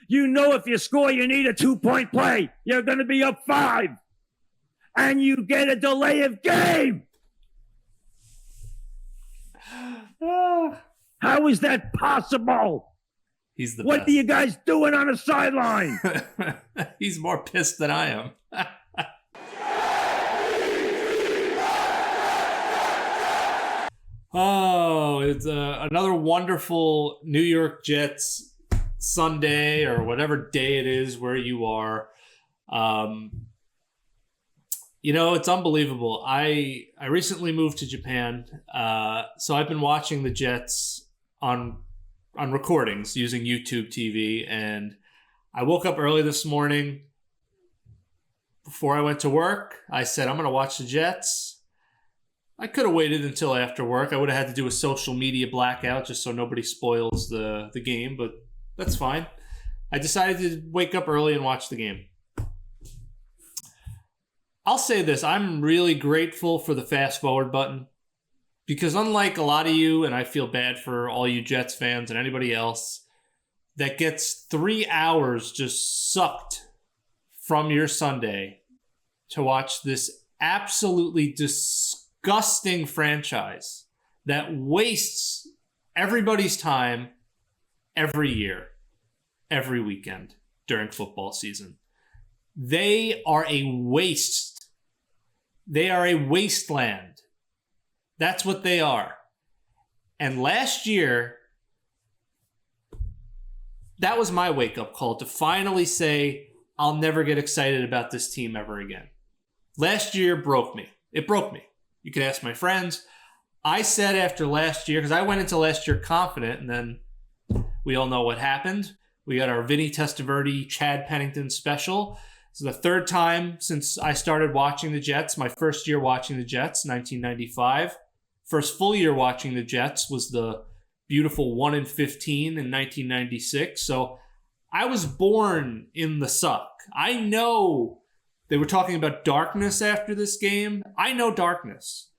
You know if you score, you need a 2-point play. You're going to be up 5. And you get a delay of game. How is that possible? He's the What best. are you guys doing on the sideline? He's more pissed than I am. Oh, it's another wonderful New York Jets Sunday or whatever day it is where you are. It's unbelievable. I recently moved to Japan, so I've been watching the Jets on recordings using YouTube TV, and I woke up early this morning. Before I went to work, I said, I'm going to watch the Jets. I could have waited until after work. I would have had to do a social media blackout just so nobody spoils the game, but that's fine. I decided to wake up early and watch the game. I'll say this. I'm really grateful for the fast forward button because unlike a lot of you, and I feel bad for all you Jets fans and anybody else that gets 3 hours just sucked from your Sunday to watch this absolutely disgusting franchise that wastes everybody's time every year, every weekend during football season. They are a waste. They are a wasteland. That's what they are. And last year, that was my wake-up call to finally say, I'll never get excited about this team ever again. Last year broke me. It broke me. You can ask my friends. I said after last year, because I went into last year confident, and then we all know what happened. We got our Vinny Testaverde, Chad Pennington special. It's the third time since I started watching the Jets. My first year watching the Jets, 1995. First full year watching the Jets was the beautiful 1-15 in 1996. So I was born in the suck. I know they were talking about darkness after this game. I know darkness.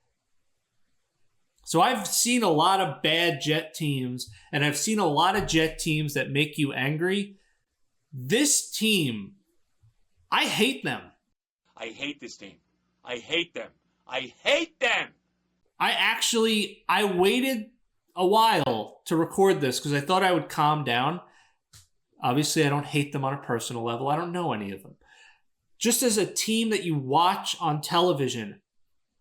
So I've seen a lot of bad Jet teams, and I've seen a lot of Jet teams that make you angry. This team, I hate them. I hate this team. I hate them. I hate them. I waited a while to record this because I thought I would calm down. Obviously, I don't hate them on a personal level. I don't know any of them. Just as a team that you watch on television,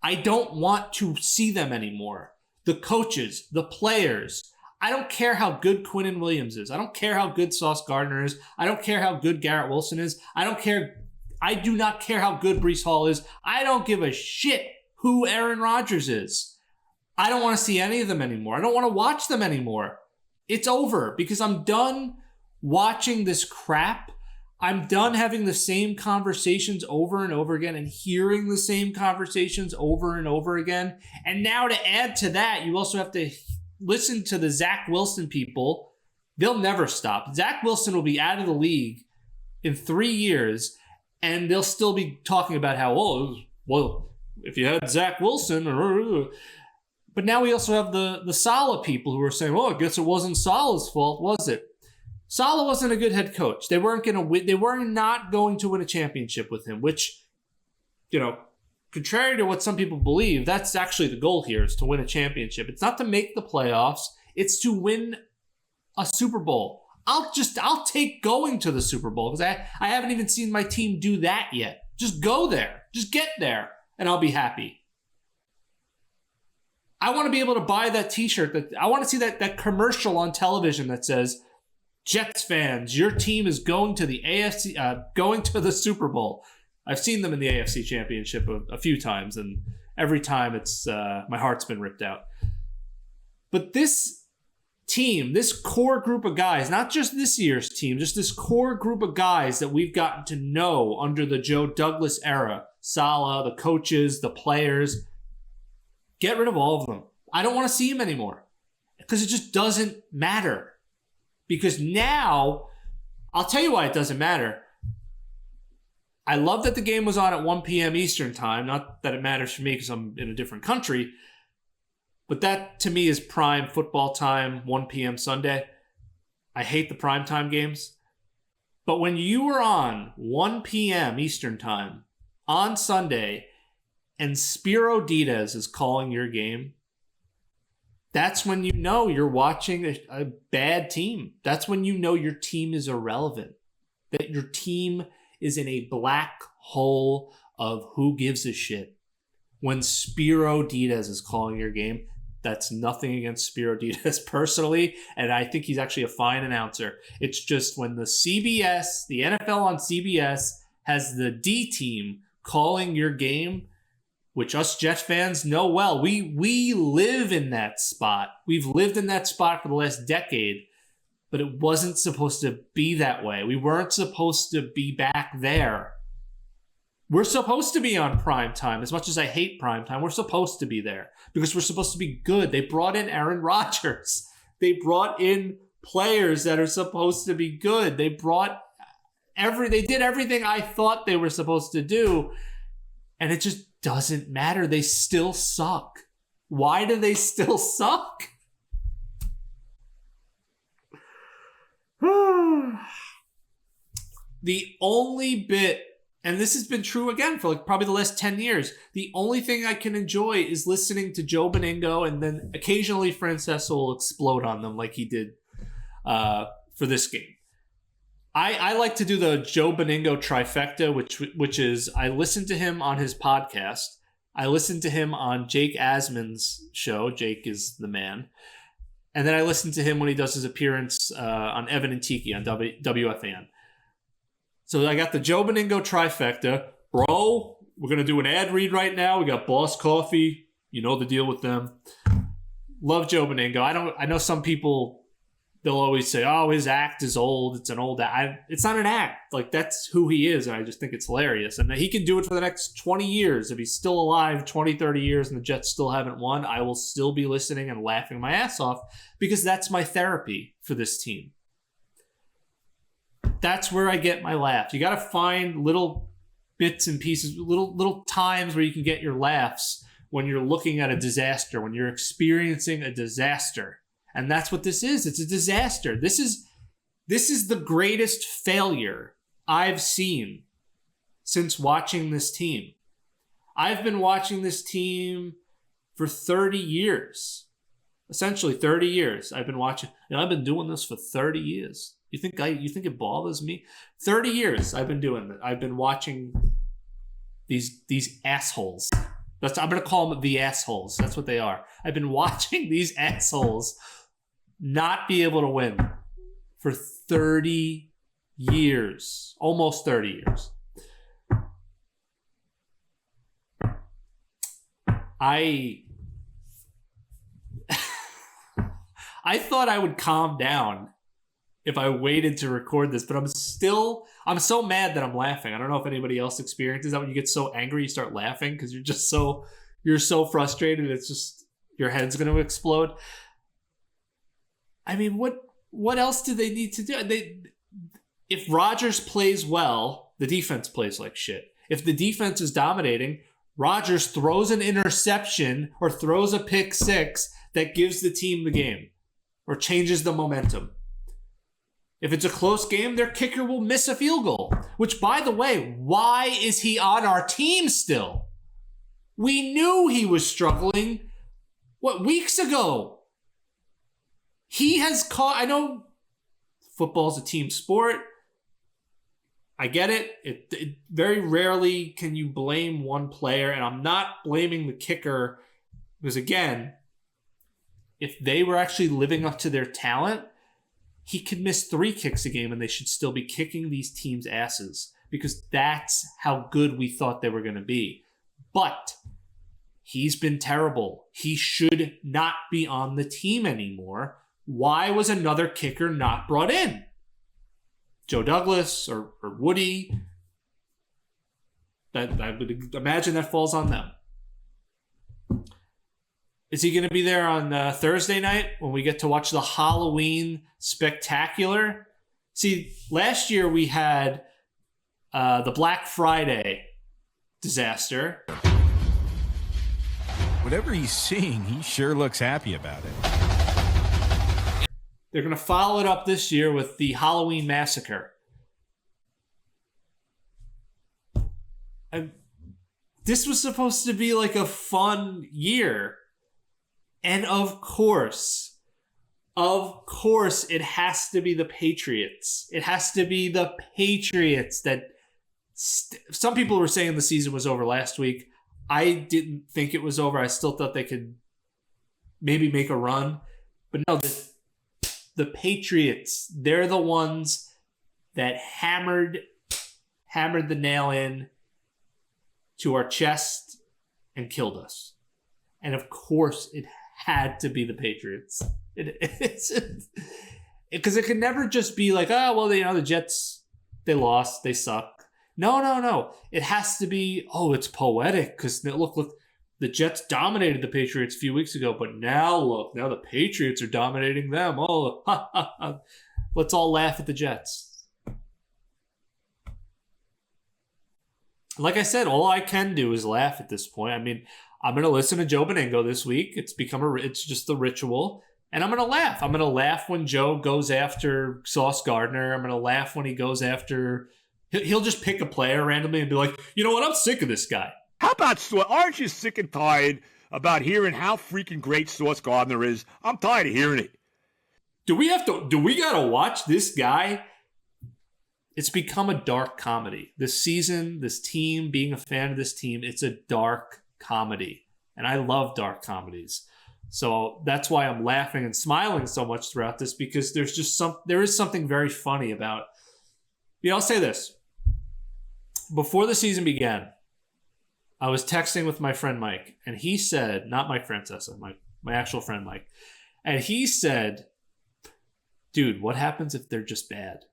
I don't want to see them anymore. The coaches, the players. I don't care how good Quinnen Williams is. I don't care how good Sauce Gardner is. I don't care how good Garrett Wilson is. I do not care how good Breece Hall is. I don't give a shit who Aaron Rodgers is. I don't want to see any of them anymore. I don't want to watch them anymore. It's over because I'm done watching this crap. I'm done having the same conversations over and over again and hearing the same conversations over and over again. And now to add to that, you also have to listen to the Zach Wilson people. They'll never stop. Zach Wilson will be out of the league in 3 years, and they'll still be talking about how, well, if you had Zach Wilson, but now we also have the Saleh people who are saying, well, I guess it wasn't Saleh's fault, was it? Saleh wasn't a good head coach. They weren't going to win. They were not going to win a championship with him, which, contrary to what some people believe, that's actually the goal here is to win a championship. It's not to make the playoffs. It's to win a Super Bowl. I'll take going to the Super Bowl because I haven't even seen my team do that yet. Just go there. Just get there, and I'll be happy. I want to be able to buy that t-shirt. I want to see that commercial on television that says, Jets fans, your team is going to the going to the Super Bowl. I've seen them in the AFC Championship a few times, and every time it's my heart's been ripped out. But this team, this core group of guys, not just this year's team, just this core group of guys that we've gotten to know under the Joe Douglas era, Saleh, the coaches, the players, get rid of all of them. I don't want to see them anymore because it just doesn't matter. Because now, I'll tell you why it doesn't matter. I love that the game was on at 1 p.m. Eastern time. Not that it matters for me because I'm in a different country. But that, to me, is prime football time, 1 p.m. Sunday. I hate the primetime games. But when you were on 1 p.m. Eastern time on Sunday and Spiro Diaz is calling your game, that's when you know you're watching a bad team. That's when you know your team is irrelevant. That your team is in a black hole of who gives a shit. When Spiro Diaz is calling your game, that's nothing against Spiro Diaz personally, and I think he's actually a fine announcer. It's just when the CBS, the NFL on CBS, has the D team calling your game, which us Jets fans know well. We live in that spot. We've lived in that spot for the last decade, but it wasn't supposed to be that way. We weren't supposed to be back there. We're supposed to be on prime time. As much as I hate prime time, we're supposed to be there because we're supposed to be good. They brought in Aaron Rodgers. They brought in players that are supposed to be good. They did everything I thought they were supposed to do, and it just doesn't matter. They still suck. Why do they still suck? The only bit, and this has been true again for like probably the last 10 years, the only thing I can enjoy is listening to Joe Beningo, and then occasionally Francesa will explode on them like he did for this game. I like to do the Joe Beningo trifecta, which is I listen to him on his podcast. I listen to him on Jake Asman's show. Jake is the man. And then I listen to him when he does his appearance on Evan and Tiki on WFAN. So I got the Joe Beningo trifecta. Bro, we're going to do an ad read right now. We got Boss Coffee. You know the deal with them. Love Joe Beningo. I know some people, they'll always say, oh, his act is old. It's an old act. It's not an act. Like, that's who he is, and I just think it's hilarious. And he can do it for the next 20 years. If he's still alive 20, 30 years and the Jets still haven't won, I will still be listening and laughing my ass off because that's my therapy for this team. That's where I get my laughs. You got to find little bits and pieces, little times where you can get your laughs when you're looking at a disaster, when you're experiencing a disaster. And that's what this is. It's a disaster. This is the greatest failure I've seen since watching this team. I've been watching this team for 30 years. Essentially 30 years. I've been watching. I've been doing this for 30 years. You think it bothers me? 30 years I've been doing it. I've been watching these assholes. I'm going to call them the assholes. That's what they are. I've been watching these assholes not be able to win for 30 years. Almost 30 years. I thought I would calm down if I waited to record this, but I'm so mad that I'm laughing. I don't know if anybody else experiences that when you get so angry, you start laughing because you're so frustrated. It's just, your head's going to explode. I mean, what else do they need to do? If Rodgers plays well, the defense plays like shit. If the defense is dominating, Rodgers throws an interception or throws a pick six that gives the team the game or changes the momentum. If it's a close game, their kicker will miss a field goal. Which, by the way, why is he on our team still? We knew he was struggling, weeks ago? He has caught... I know football's a team sport. I get it. It very rarely can you blame one player, and I'm not blaming the kicker because, again, if they were actually living up to their talent, he could miss 3 kicks a game and they should still be kicking these teams' asses because that's how good we thought they were going to be. But he's been terrible. He should not be on the team anymore. Why was another kicker not brought in? Joe Douglas or Woody? I would imagine that falls on them. Is he going to be there on Thursday night when we get to watch the Halloween spectacular? See, last year we had the Black Friday disaster. Whatever he's seeing, he sure looks happy about it. They're going to follow it up this year with the Halloween massacre. This was supposed to be like a fun year. And of course, it has to be the Patriots. It has to be the Patriots that some people were saying the season was over last week. I didn't think it was over. I still thought they could maybe make a run. But no, the Patriots, they're the ones that hammered the nail in to our chest and killed us. And of course, it had to be the Patriots. Because it could never just be like, oh, well, the Jets, they lost, they suck. No. It has to be, it's poetic because look, the Jets dominated the Patriots a few weeks ago, but now the Patriots are dominating them. Oh, ha, ha, ha. Let's all laugh at the Jets. Like I said, all I can do is laugh at this point. I mean, I'm going to listen to Joe Beningo this week. It's just the ritual. And I'm going to laugh. I'm going to laugh when Joe goes after Sauce Gardner. I'm going to laugh when he goes after... He'll just pick a player randomly and be like, you know what? I'm sick of this guy. How about aren't you sick and tired about hearing how freaking great Sauce Gardner is? I'm tired of hearing it. Do we gotta watch this guy? It's become a dark comedy. This season, this team, being a fan of this team, it's a dark comedy. And I love dark comedies. So that's why I'm laughing and smiling so much throughout this, because there is something very funny about. I'll say this. Before the season began, I was texting with my friend Mike, and he said, not Mike Francesa, my actual friend Mike, and he said, dude, what happens if they're just bad?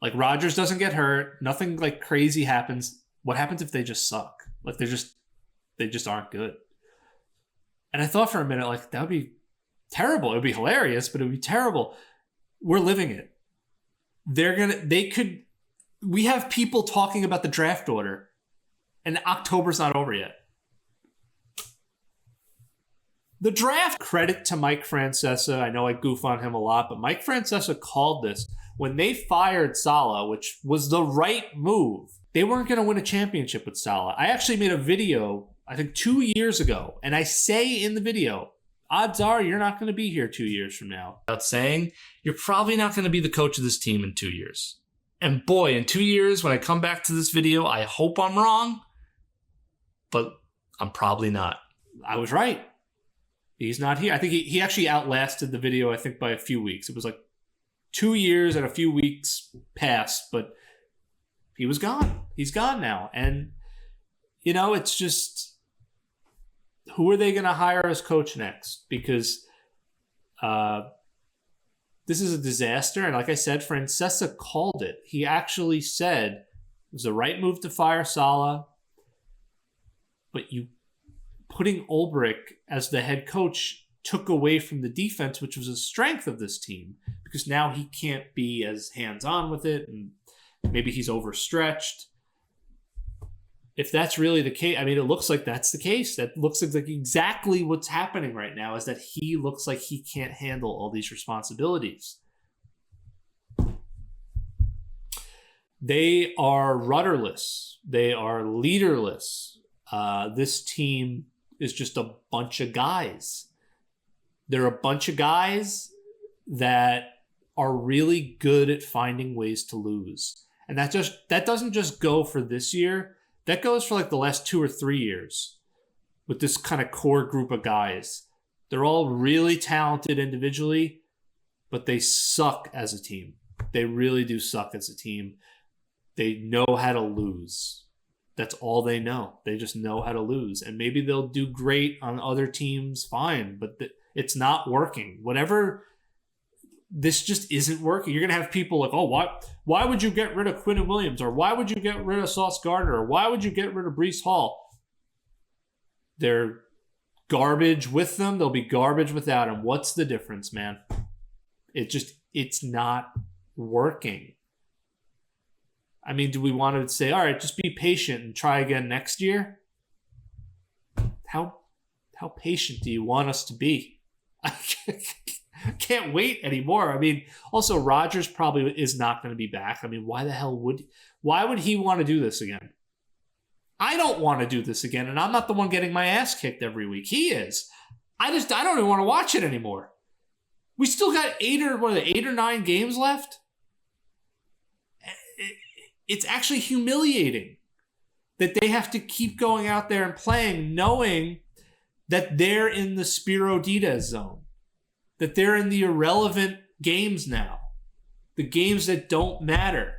Like, Rodgers doesn't get hurt, nothing like crazy happens. What happens if they just suck? Like, they just aren't good. And I thought for a minute, like, that would be terrible. It would be hilarious, but it would be terrible. We're living it. We have people talking about the draft order, and October's not over yet. The draft, credit to Mike Francesa. I know I goof on him a lot, but Mike Francesa called this. When they fired Saleh, which was the right move, they weren't going to win a championship with Saleh. I actually made a video, I think 2 years ago, and I say in the video, odds are you're not going to be here 2 years from now. Without saying, you're probably not going to be the coach of this team in 2 years. And boy, in 2 years, when I come back to this video, I hope I'm wrong, but I'm probably not. I was right. He's not here. I think he actually outlasted the video, I think, by a few weeks. It was like 2 years and a few weeks passed, but he was gone. He's gone now. And, it's just, who are they going to hire as coach next? Because this is a disaster. And like I said, Francesa called it. He actually said it was the right move to fire Saleh, but putting Ulbrich as the head coach took away from the defense, which was a strength of this team, because now he can't be as hands-on with it, and maybe he's overstretched. If that's really the case, I mean, it looks like that's the case. That looks like exactly what's happening right now, is that he looks like he can't handle all these responsibilities. They are rudderless. They are leaderless. This team is just a bunch of guys. They're a bunch of guys that are really good at finding ways to lose. And that doesn't just go for this year. That goes for like the last 2 or 3 years with this kind of core group of guys. They're all really talented individually, but they suck as a team. They really do suck as a team. They know how to lose. That's all they know. They just know how to lose. And maybe they'll do great on other teams, fine, but it's not working. This just isn't working. You're going to have people like, why would you get rid of Quinnen Williams? Or why would you get rid of Sauce Gardner? Or why would you get rid of Breece Hall? They're garbage with them. They'll be garbage without them. What's the difference, man? It's not working. I mean, do we want to say, all right, just be patient and try again next year? How patient do you want us to be? I can't wait anymore. I mean, also Rodgers probably is not going to be back. I mean, why would he want to do this again? I don't want to do this again, and I'm not the one getting my ass kicked every week. He is. I don't even want to watch it anymore. We still got 8 or 9 games left. It's actually humiliating that they have to keep going out there and playing, knowing that they're in the Spiro Diaz zone, that they're in the irrelevant games now, the games that don't matter.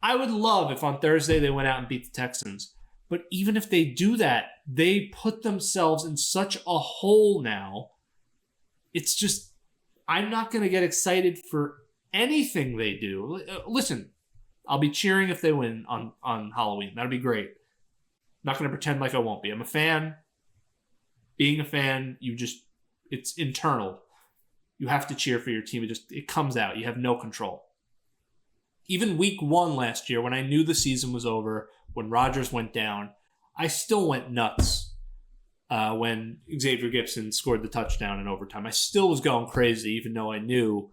I would love if on Thursday they went out and beat the Texans. But even if they do that, they put themselves in such a hole now. It's just, I'm not going to get excited for anything they do. Listen, I'll be cheering if they win on Halloween. That'll be great. Not going to pretend like I won't be. I'm a fan. Being a fan, it's internal. You have to cheer for your team. It comes out. You have no control. Even week 1 last year, when I knew the season was over, when Rodgers went down, I still went nuts when Xavier Gibson scored the touchdown in overtime. I still was going crazy, even though I knew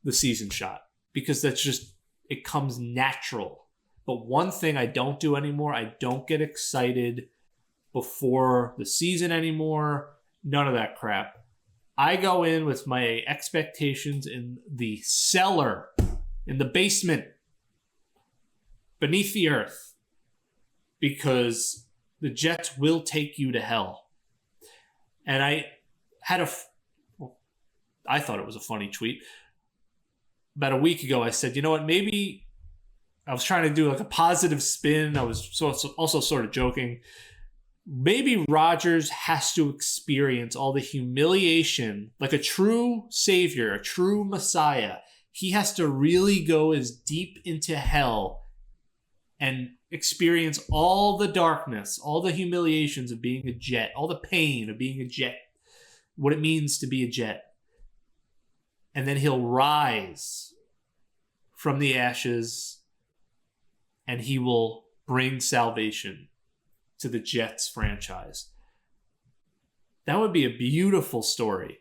the season shot, because it comes natural. But one thing I don't do anymore, I don't get excited before the season anymore. None of that crap. I go in with my expectations in the cellar, in the basement, beneath the earth, because the Jets will take you to hell. And I thought it was a funny tweet. About a week ago, I said, you know what, maybe I was trying to do like a positive spin. I was also sort of joking. Maybe Rodgers has to experience all the humiliation, like a true savior, a true messiah. He has to really go as deep into hell and experience all the darkness, all the humiliations of being a Jet, all the pain of being a Jet, what it means to be a Jet. And then he'll rise from the ashes and he will bring salvation to the Jets franchise. That would be a beautiful story.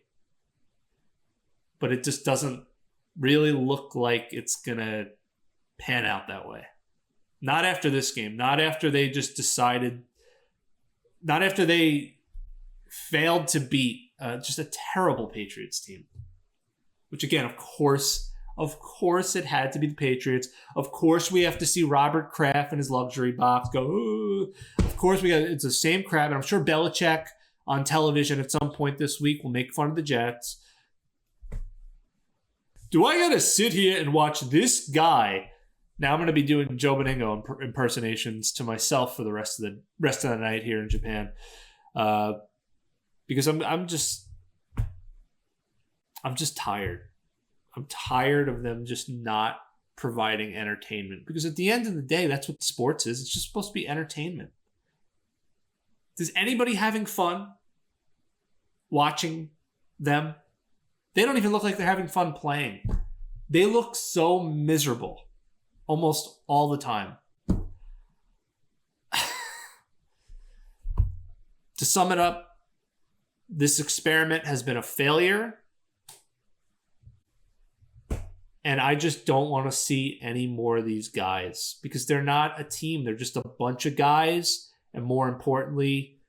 But it just doesn't really look like it's going to pan out that way. Not after this game. Not after they just decided. Not after they failed to beat just a terrible Patriots team. Which again, of course it had to be the Patriots. Of course we have to see Robert Kraft in his luxury box go, ooh. Of course it's the same crap. And I'm sure Belichick on television at some point this week will make fun of the Jets. Do I gotta sit here and watch this guy? Now I'm gonna be doing Joe Beningo impersonations to myself for the rest of the night here in Japan, because I'm just tired. I'm tired of them just not providing entertainment, because at the end of the day, that's what sports is. It's just supposed to be entertainment. Is anybody having fun watching them? They don't even look like they're having fun playing. They look so miserable almost all the time. To sum it up, this experiment has been a failure. And I just don't want to see any more of these guys, because they're not a team. They're just a bunch of guys. And more importantly,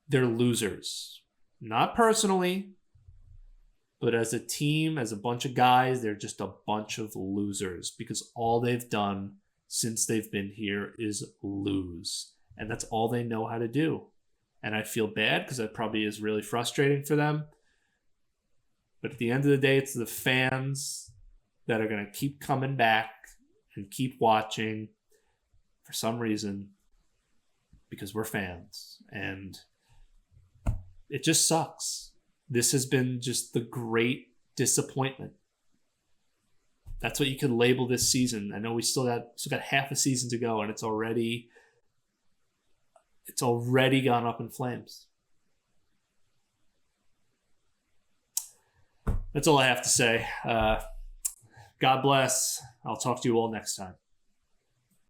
they're losers. Not personally, but as a team, as a bunch of guys, they're just a bunch of losers, because all they've done since they've been here is lose. And that's all they know how to do. And I feel bad, because that probably is really frustrating for them. But at the end of the day, it's the fans that are going to keep coming back and keep watching for some reason, because we're fans. And it just sucks. This has been just the great disappointment. That's what you could label this season. I know we still got half a season to go, and it's already gone up in flames. That's all I have to say. God bless. I'll talk to you all next time.